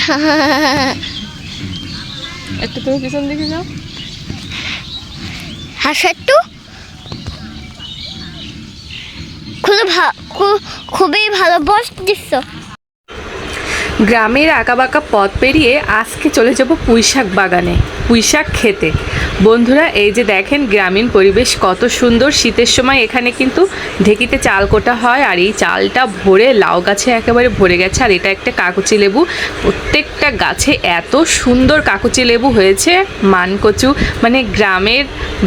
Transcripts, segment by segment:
হ্যাঁ একটু তুমি পিছন দিকে যাও। হাসো একটু। খুবই ভালো বসতেছ। গ্রামের আঁকাবাঁকা পথ পেরিয়ে আজকে চলে যাব পুঁইশাক বাগানে, পুঁইশাক খেতে। বন্ধুরা, এই যে দেখেন গ্রামীণ পরিবেশ কত সুন্দর। শীতের সময় এখানে কিন্তু ঢেকিতে চাল কোটা হয়, আর এই চালটা ভরে লাউ গাছে একেবারে ভরে গেছে। আর এটা একটা কাকুচি লেবু, প্রত্যেকটা গাছে এত সুন্দর কাকুচি লেবু হয়েছে, মানকচু। মানে গ্রামের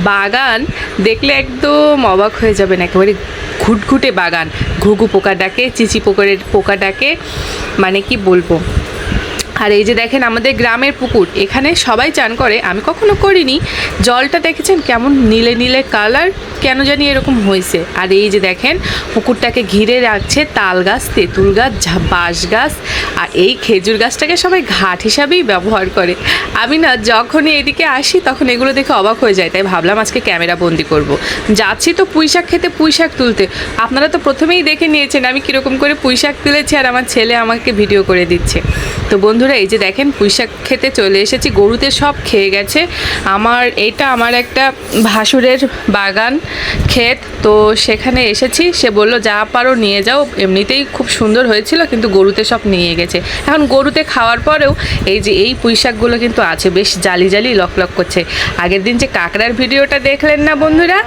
বাগান দেখলে একদম অবাক হয়ে যাবেন। একেবারে ঘুটঘুটে বাগান, ঘুঘু পোকা ডাকে, চিচি পোকা ডাকে, মানে কি বলবো। আর এই যে দেখেন আমাদের গ্রামের পুকুর, এখানে সবাই চান করে, আমি কখনো করিনি। জলটা দেখেছেন কেমন নীলে নীলে কালার, কেন জানি এরকম হয়েছে। আর এই যে দেখেন পুকুরটাকে ঘিরে রাখছে তাল গাছ, তেঁতুল গাছ, বাঁশ গাছ, আর এই খেজুর গাছটাকে সবাই ঘাট হিসাবেই ব্যবহার করে। আমি না যখনই এদিকে আসি তখন এগুলো দেখে অবাক হয়ে যায়, তাই ভাবলাম আজকে ক্যামেরা বন্দি করব। যাচ্ছি তো পুঁইশাক খেতে, পুঁইশাক তুলতে। আপনারা তো প্রথমেই দেখে নিয়েছেন আমি কীরকম করে পুঁইশাক তুলেছি, আর আমার ছেলে আমাকে ভিডিও করে দিচ্ছে। তো বন্ধুরা, এই যে দেখেন পুঁইশাক খেতে চলে এসেছি। গরুতে সব খেয়ে গেছে। আমার একটা ভাসুরের বাগান ক্ষেত, তো সেখানে এসেছি। সে বললো যা পারো নিয়ে যাও, এমনিতেই খুব সুন্দর হয়েছিল, কিন্তু গরুতে সব নিয়ে গেছে। এখন গরুতে খাওয়ার পরেও এই যে এই পুঁইশাকগুলো কিন্তু আছে, বেশ জালি জালি লকলক করছে। আগের দিন যে কাঁকড়ার ভিডিওটা দেখলেন না বন্ধুরা,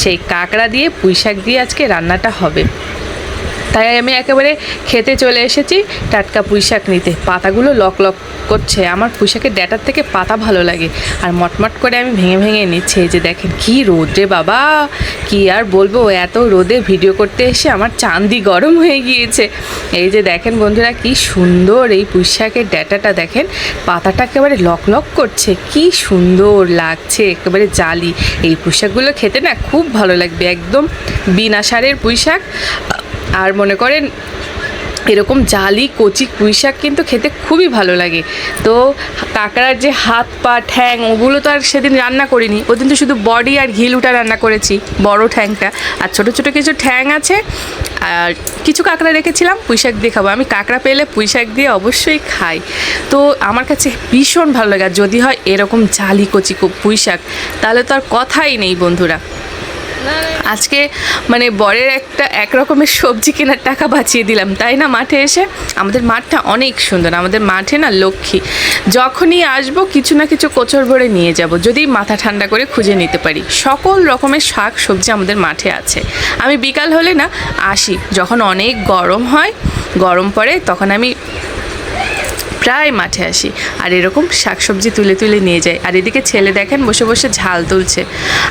সেই কাঁকড়া দিয়ে পুঁইশাক দিয়ে আজকে রান্নাটা হবে। তাই আমি একেবারে খেতে চলে এসেছি টাটকা পুঁইশাক নিতে। পাতাগুলো লক লক করছে, আমার পুঁইশাকের ড্যাটার থেকে পাতা ভালো লাগে। আর মটমট করে আমি ভেঙে ভেঙে নিচ্ছি। এই যে দেখেন কি রোদ রে বাবা, কি আর বলবো, এত রোদে ভিডিও করতে এসে আমার চান্দি গরম হয়ে গিয়েছে। এই যে দেখেন বন্ধুরা কি সুন্দর এই পুঁইশাকের ড্যাটাটা, দেখেন পাতাটা একেবারে লক লক করছে, কি সুন্দর লাগছে, একেবারে জালি। এই পুঁইশাকগুলো খেতে না খুব ভালো লাগবে, একদম বিনা সারের পুঁইশাক। আর মনে করেন এরকম জালি কচি পুঁইশাক কিন্তু খেতে খুবই ভালো লাগে। তো কাঁকড়ার যে হাত পা ঠ্যাং, ওগুলো তো আর সেদিন রান্না করিনি, ওদিন তো শুধু বডি আর ঘিলুটা রান্না করেছি, বড় ঠ্যাংটা। আর ছোটো ছোটো কিছু ঠ্যাং আছে, আর কিছু কাঁকড়া রেখেছিলাম পুঁইশাক দিয়ে খাবো। আমি কাঁকড়া পেলে পুঁইশাক দিয়ে অবশ্যই খাই। তো আমার কাছে ভীষণ ভালো লাগে। আর যদি হয় এরকম জালি কচি পুঁইশাক, তাহলে তো আর কথাই নেই বন্ধুরা। আজকে মানে বরের এক রকমের সবজি কেনার টাকা বাঁচিয়ে দিলাম, তাই না? মাঠে এসে, আমাদের মাঠটা অনেক সুন্দর, আমাদের মাঠে না লক্ষ্মী। যখনই আসবো কিছু না কিছু কোচর ভরে নিয়ে যাব, যদি মাথা ঠান্ডা করে খুঁজে নিতে পারি। সকল রকমের শাক সবজি আমাদের মাঠে আছে। আমি বিকাল হলে না আসি, যখন অনেক গরম হয়, গরম পড়ে, তখন আমি প্রায় মাঠে আসি আর এরকম শাকসবজি তুলে তুলে নিয়ে যাই। আর এদিকে ছেলে দেখেন বসে বসে ঝাল তুলছে।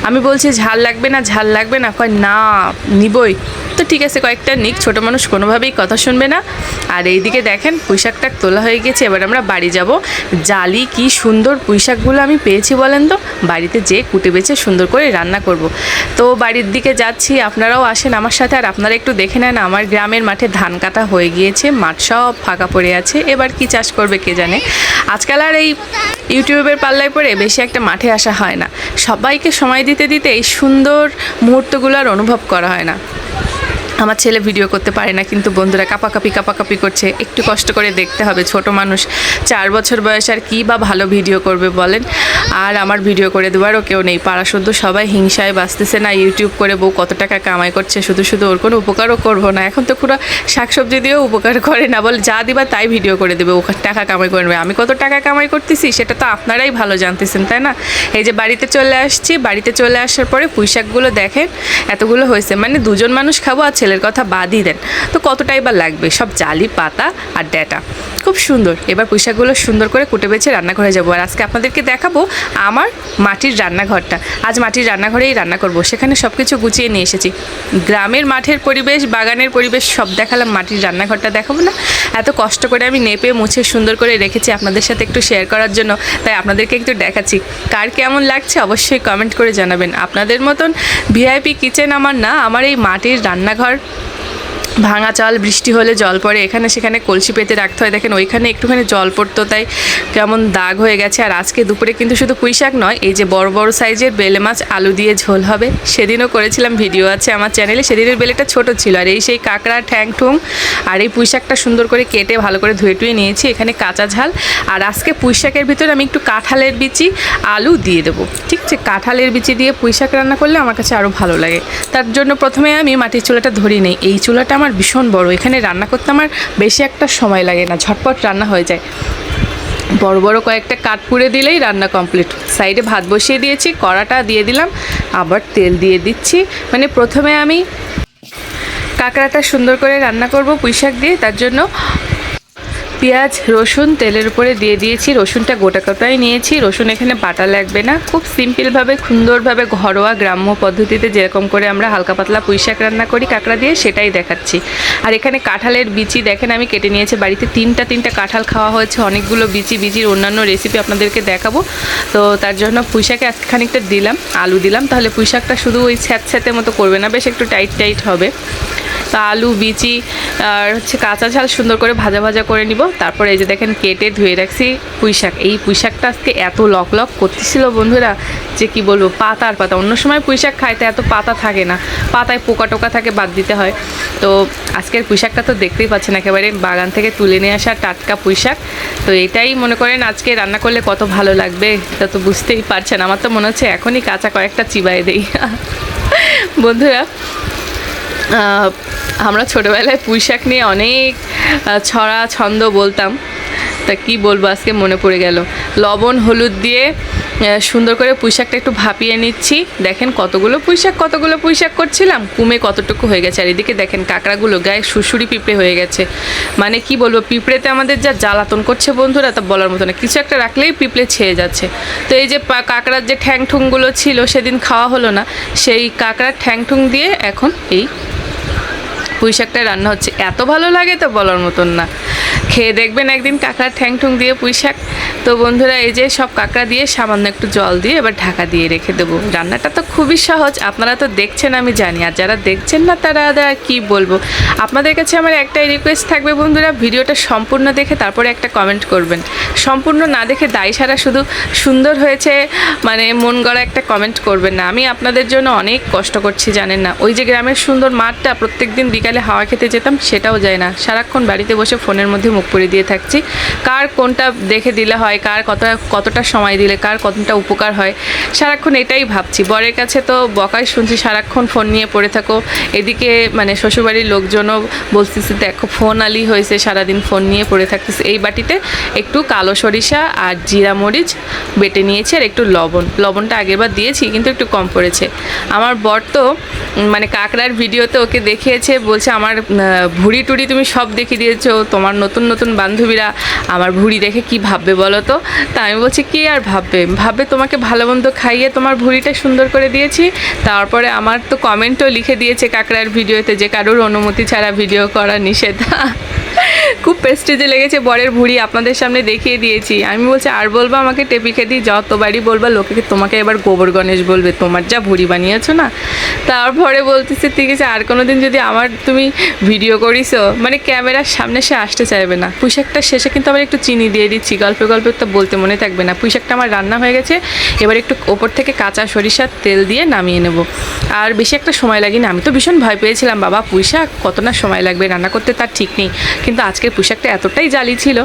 আমি বলছি ঝাল লাগবে না, ঝাল লাগবে না, কয় না নিবই। তো ঠিক আছে কয়েকটা নিক, ছোটো মানুষ কোনোভাবেই কথা শুনবে না। আর এইদিকে দেখেন পুঁইশাকটা তোলা হয়ে গেছে, এবার আমরা বাড়ি যাব। জালি কি সুন্দর পুঁইশাকগুলো আমি পেয়েছি বলেন তো, বাড়িতে যেয়ে কুটে বেছে সুন্দর করে রান্না করব। তো বাড়ির দিকে যাচ্ছি, আপনারাও আসেন আমার সাথে। আর আপনারা একটু দেখে নেন, আমার গ্রামের মাঠে ধান কাটা হয়ে গিয়েছে, মাঠ সব ফাঁকা পড়ে আছে। এবার কি চাষ করবে কে জানে। আজকাল আর এই ইউটিউবের পাল্লায় পড়ে বেশি একটা মাঠে আসা হয় না। সবাইকে সময় দিতে দিতে এই সুন্দর মুহূর্তগুলো আর অনুভব করা হয় না। আমার ছেলে ভিডিও করতে পারে না, কিন্তু বন্ধুরা কাপাকাপি করছে। একটু কষ্ট করে দেখতে হবে, ছোট মানুষ, 4 বছর বয়স, আর কী বা ভালো ভিডিও করবে বলেন। আর আমার ভিডিও করে দেওয়ারও কেউ নেই, পাড়া শুদ্ধ সবাই হিংসায় বাঁচতেছে না। ইউটিউব করে বউ কত টাকা কামাই করছে, শুধু শুধু ওর কোনো উপকারও করবো না। এখন তো পুরো শাকসবজি দিয়েও উপকার করে না, বলে যা দিবা তাই ভিডিও করে দেবে, ও টাকা কামাই করবে। আমি কত টাকা কামাই করতেছি সেটা তো আপনারাই ভালো জানতেছেন, তাই না? এই যে বাড়িতে চলে আসছি, বাড়িতে চলে আসার পরে পুঁইশাকগুলো দেখেন এতগুলো হয়েছে, মানে 2জন মানুষ খাবো, আর ছেলের কথা বাদই দেন। তো কতটাই বা লাগবে, সব জালি পাতা আর ড্যাটা, খুব সুন্দর। এবার পুঁইশাকগুলো সুন্দর করে কুটে বেছে রান্নাঘরে যাবো। আর আজকে আপনাদেরকে দেখাবো আমার মাটির রান্নাঘরটা। আজ মাটির রান্নাঘরেই রান্না করব, সেখানে সব কিছু গুছিয়ে নিয়ে এসেছি। গ্রামের মাঠের পরিবেশ, বাগানের পরিবেশ সব দেখালাম, মাটির রান্নাঘরটা দেখাবো না? এত কষ্ট করে আমি নেপে মুছে সুন্দর করে রেখেছি আপনাদের সাথে একটু শেয়ার করার জন্য, তাই আপনাদেরকে একটু দেখাচ্ছি। কার কেমন লাগছে অবশ্যই কমেন্ট করে জানাবেন। আপনাদের মতন ভিআইপি কিচেন আমার না, আমার এই মাটির রান্নাঘর ভাঙা চাল, বৃষ্টি হলে জল পড়ে, এখানে সেখানে কলসি পেতে রাখতে হয়। দেখেন ওইখানে একটুখানি জল পড়তো, তাই কেমন দাগ হয়ে গেছে। আর আজকে দুপুরে কিন্তু শুধু পুঁই শাক নয়, এই যে বড় বড় সাইজের বেলে মাছ আলু দিয়ে ঝোল হবে। সেদিনও করেছিলাম, ভিডিও আছে আমার চ্যানেলে। সেদিনের বেলেটা ছোট ছিল, আর এই সেই কাঁকড়া ঠ্যাং ঠুং আর এই পুঁই শাকটা সুন্দর করে কেটে ভালো করে ধুয়ে টুয়ে নিয়েছি। এখানে কাঁচা ঝাল, আর আজকে পুঁই শাকের ভিতরে আমি একটু কাঁঠালের বিচি আলু দিয়ে দেবো। ঠিক আছে, কাঁঠালের বিচি দিয়ে পুঁই শাক রান্না করলে আমার কাছে আরও ভালো লাগে। তার জন্য প্রথমে আমি মাটির চুলাটা ধরিয়ে নিই। এই চুলাটা আমার ভীষণ বড়, এখানে রান্না করতে আমার বেশি একটা সময় লাগে না, ঝটপট রান্না হয়ে যায়। বড় বড় কয়েকটা কাঠ পুড়ে দিলেই রান্না কমপ্লিট। সাইডে ভাত বসিয়ে দিয়েছি, কড়াটা দিয়ে দিলাম, আবার তেল দিয়ে দিচ্ছি। মানে প্রথমে আমি কাঁকড়াটা সুন্দর করে রান্না করব পুঁই শাক দিয়ে, তার জন্য পেঁয়াজ রসুন তেলের উপরে দিয়ে দিয়েছি। রসুনটা গোটা গোটাই নিয়েছি, রসুন এখানে বাটা লাগবে না। খুব সিম্পলভাবে সুন্দরভাবে ঘরোয়া গ্রাম্য পদ্ধতিতে যেরকম করে আমরা হালকা পাতলা পুঁই শাক রান্না করি কাঁকড়া দিয়ে, সেটাই দেখাচ্ছি। আর এখানে কাঁঠালের বিচি দেখেন আমি কেটে নিয়েছি। বাড়িতে তিনটা কাঁঠাল খাওয়া হয়েছে, অনেকগুলো বিচির অন্যান্য রেসিপি আপনাদেরকে দেখাবো। তো তার জন্য পুঁই শাকে আজকে খানিকটা দিলাম, আলু দিলাম, তাহলে পুঁই শাকটা শুধু ওই স্যাঁতস্যাঁতে মতো করবে না, বেশ একটু টাইট হবে। তো আলু বিচি আর হচ্ছে কাঁচা ঝাল সুন্দর করে ভাজা ভাজা করে নিব। তারপরে এই যে দেখেন কেটে ধুয়ে রাখছি পুঁই শাক। এই পুঁই শাকটা আজকে এত লক করতেছিল বন্ধুরা, যে কি বলবো, পাতা। অন্য সময় পুঁই শাক খাইতে এত পাতা থাকে না, পাতায় পোকা টোকা থাকে, বাদ দিতে হয়। তো আজকের পুঁই শাকটা তো দেখতেই পাচ্ছেন, একেবারে বাগান থেকে তুলে নিয়ে আসা টাটকা পুঁই শাক। তো এটাই মনে করেন আজকে রান্না করলে কত ভালো লাগবে, তা তো বুঝতেই পারছেন। আমার তো মনে হচ্ছে এখনই কাঁচা কয়েকটা চিবাই দেই। বন্ধুরা, আমরা ছোটোবেলায় পুঁই শাক নিয়ে অনেক ছড়া ছন্দ বলতাম, তা কি বলবো, আজকে মনে পড়ে গেল। লবণ হলুদ দিয়ে সুন্দর করে পুঁই শাকটা একটু ভাপিয়ে নিচ্ছি। দেখেন কতগুলো পুঁই শাক করছিলাম, কুমে কতটুকু হয়ে গেছে। আর এদিকে দেখেন কাঁকড়াগুলো গায়ে সুড়সুড়ি পিঁপড়ে হয়ে গেছে। মানে কি বলবো, পিঁপড়েতে আমাদের যা জ্বালাতন করছে বন্ধুরা, তা বলার মতো না। কিছু একটা রাখলেই পিঁপড়ে ছেয়ে যাচ্ছে। তো এই যে কাঁকড়ার যে ঠ্যাং ঠুংগুলো ছিল, সেদিন খাওয়া হলো না, সেই কাঁকড়ার ঠ্যাং ঠুং দিয়ে এখন এই পুঁই শাকটা রান্না হচ্ছে। এত ভালো লাগে তো বলার মতন না, খেয়ে দেখবেন একদিন কাঁকড়ার ঠ্যাং ঠুং দিয়ে পুঁই শাক। তো বন্ধুরা, এই যে সব কাঁকড়া দিয়ে সামান্য একটু জল দিয়ে এবার ঢাকা দিয়ে রেখে দেবো। রান্নাটা তো খুবই সহজ, আপনারা তো দেখছেন আমি জানি, আর যারা দেখছেন না তারা আর কি বলবো। আপনাদের কাছে আমার একটাই রিকোয়েস্ট থাকবে বন্ধুরা, ভিডিওটা সম্পূর্ণ দেখে তারপরে একটা কমেন্ট করবেন। সম্পূর্ণ না দেখে দায় সারা শুধু সুন্দর হয়েছে মানে মন গড়া একটা কমেন্ট করবেন না। আমি আপনাদের জন্য অনেক কষ্ট করছি জানেন না। ওই যে গ্রামের সুন্দর মাঠটা প্রত্যেক দিন বিকালে হাওয়া খেতে যেতাম, সেটাও যায় না। সারাক্ষণ বাড়িতে বসে ফোনের মধ্যে মুখ পুড়ে দিয়ে থাকছি। কার কোনটা দেখে দিলে হয়, কার কতটা সময় দিলে কার কতটা উপকার হয়, সারাক্ষণ এটাই ভাবছি। বরের কাছে তো বকাই শুনছি, সারাক্ষণ ফোন নিয়ে পড়ে থাকো। এদিকে মানে শ্বশুরবাড়ির লোকজনও বলতেছে, দেখো ফোন আলি হয়েছে, সারাদিন ফোন নিয়ে পড়ে থাকতেছে। এই বাটিতে একটু কালো সরিষা আর জিরা মরিচ বেটে নিয়েছি, আর একটু লবণটা আগেরবার দিয়েছি কিন্তু একটু কম পড়েছে। আমার বর তো মানে কাঁকড়ার ভিডিওতে ওকে দেখিয়েছে, বলছে আমার ভুড়ি টুড়ি তুমি সব দেখিয়ে দিয়েছো, তোমার নতুন বান্ধবীরা আমার ভুড়ি দেখে কি ভাববে বলো তো। তা আমি বলছি কি আর ভাববে, তোমাকে ভালো মন্দ খাইয়ে তোমার ভুড়িটা সুন্দর করে দিয়েছি। তারপরে আমার তো কমেন্টও লিখে দিয়েছে কাঁকড়ার ভিডিওতে যে কারোর অনুমতি ছাড়া ভিডিও করা নিষেধ। খুব প্রেস্টিজে লেগেছে, বরের ভুড়ি আপনাদের সামনে দেখিয়ে দিয়েছি। আমি বলছি আর বলবো আমাকে টেপি খেদি, যতবারই বলবা লোকে তোমাকে এবার গোবর গণেশ বলবে, তোমার যা ভুড়ি বানিয়েছো না। তারপরে বলতেছে ঠিক আছে, আর কোনো দিন যদি আমার তুমি ভিডিও করিসো, মানে ক্যামেরার সামনে সে আসতে চাইবে না। পুঁই শাকটা শেষে কিন্তু আবার একটু চিনি দিয়ে দিচ্ছি, গল্পে তো বলতে মনে থাকবে না। পুঁই শাকটা আমার রান্না হয়ে গেছে, এবার একটু ওপর থেকে কাঁচা সরিষার তেল দিয়ে নামিয়ে নেব। আর বেশি একটা সময় লাগেনি। আমি তো ভীষণ ভয় পেয়েছিলাম, বাবা পুঁই শাক কত না সময় লাগবে রান্না করতে, তার ঠিক নেই। কিন্তু আজকের পুঁই শাকটা এতটাই জালি ছিল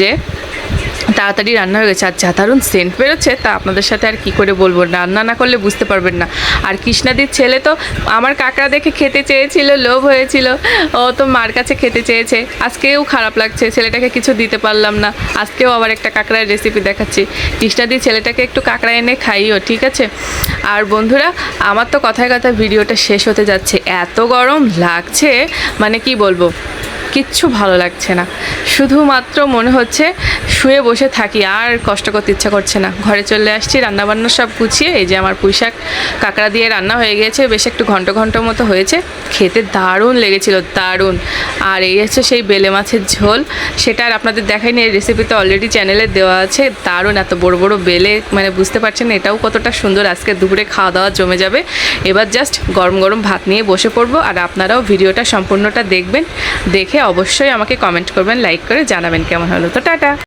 যে তাড়াতাড়ি রান্না হয়ে গেছে। আর যা দারুণ সেন্ট বেরোচ্ছে, তা আপনাদের সাথে আর কি করে বলবো, রান্না না করলে বুঝতে পারবেন না। আর কৃষ্ণাদির ছেলে তো আমার কাঁকড়া দেখে খেতে চেয়েছিল, লোভ হয়েছিল, ও তো মার কাছে খেতে চেয়েছে। আজকেও খারাপ লাগছে, ছেলেটাকে কিছু দিতে পারলাম না। আজকেও আবার একটা কাঁকড়ার রেসিপি দেখাচ্ছি। কৃষ্ণাদির ছেলেটাকে একটু কাঁকড়া এনে খাইও, ঠিক আছে। আর বন্ধুরা, আমার তো কথায় ভিডিওটা শেষ হতে যাচ্ছে, এত গরম লাগছে মানে কি বলবো। কিচ্ছু ভালো লাগছে না, শুধুমাত্র মনে হচ্ছে শুয়ে বসে থাকি, আর কষ্ট করতে ইচ্ছা করছে না। ঘরে চলে আসছি, রান্নাবান্না সব গুছিয়ে। এই যে আমার পুঁইশাক কাঁকড়া দিয়ে রান্না হয়ে গেছে, বেশ একটু ঘন্ট ঘন্ট মতো হয়েছে, খেতে দারুণ লেগেছিল, দারুণ। আর এই হচ্ছে সেই বেলে মাছের ঝোল, সেটা আর আপনাদের দেখাইনি, এই রেসিপিতে অলরেডি চ্যানেলে দেওয়া আছে। দারুণ, এত বড় বড় বেলে, মানে বুঝতে পারছেন এটাও কতটা সুন্দর। আজকে দুপুরে খাওয়া দাওয়া জমে যাবে। এবার জাস্ট গরম গরম ভাত নিয়ে বসে পড়বো। আর আপনারাও ভিডিওটা সম্পূর্ণটা দেখবেন, দেখে অবশ্যই আমাকে কমেন্ট করবেন, লাইক করে জানাবেন কেমন হলো। তো টাটা।